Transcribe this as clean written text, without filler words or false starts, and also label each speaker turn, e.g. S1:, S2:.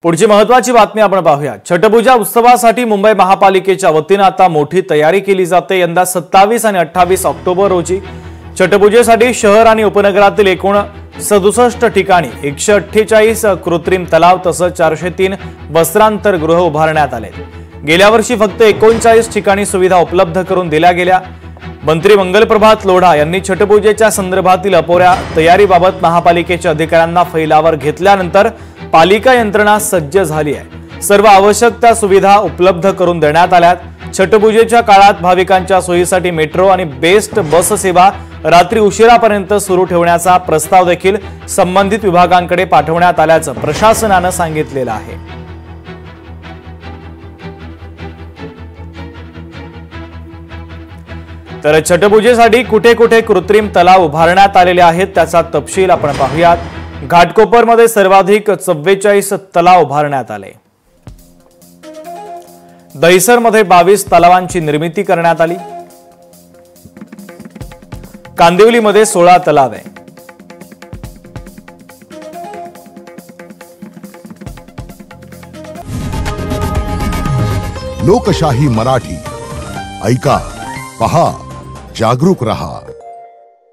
S1: पुढची महत्त्वाची बातमी आपण पाहूया। छठपूजा उत्सवासाठी मुंबई महापालिकेच्या वतीने आता मोठी तयारी केली जाते। यंदा 27 आणि 28 ऑक्टोबर रोजी छठपूजेसाठी शहर आणि उपनगरातील एकूण 67 ठिकाणी 148 कृत्रिम तलाव तसंच 403 वस्त्रांतरगृह उभारण्यात आले। गेल्या वर्षी फक्त 39 ठिकाणी सुविधा उपलब्ध करून दिल्या गेल्या। मंत्री मंगलप्रभात लोढा यांनी छठपूजेच्या संदर्भातील अपुऱ्या तयारीबाबत महापालिकेच्या अधिकाऱ्यांना फैलावर घेतल्यानंतर पालिका यंत्रणा सज्ज झाली आहे। सर्व आवश्यक त्या सुविधा उपलब्ध करून देण्यात आल्यात। छठपूजेच्या काळात भाविकांच्या सोयीसाठी मेट्रो आणि बेस्ट बस सेवा रात्री उशिरापर्यंत सुरू ठेवण्याचा प्रस्ताव देखील संबंधित विभागांकडे पाठवण्यात आल्याचं प्रशासनाने सांगितलेलं आहे। तर छठपूजेसाठी कुठे कुठे कृत्रिम तलाव उभारण्यात आलेले आहेत त्याचा तपशील आपण पाहूयात। घाटकोपरमध्ये सर्वाधिक 44 तलाव उभारण्यात आले। दहिसरमध्ये 22 तलावांची निर्मिती करण्यात आली। कांदिवलीमध्ये 16 तलाव आहे।
S2: लोकशाही मराठी ऐका, पहा, जागरूक रहा।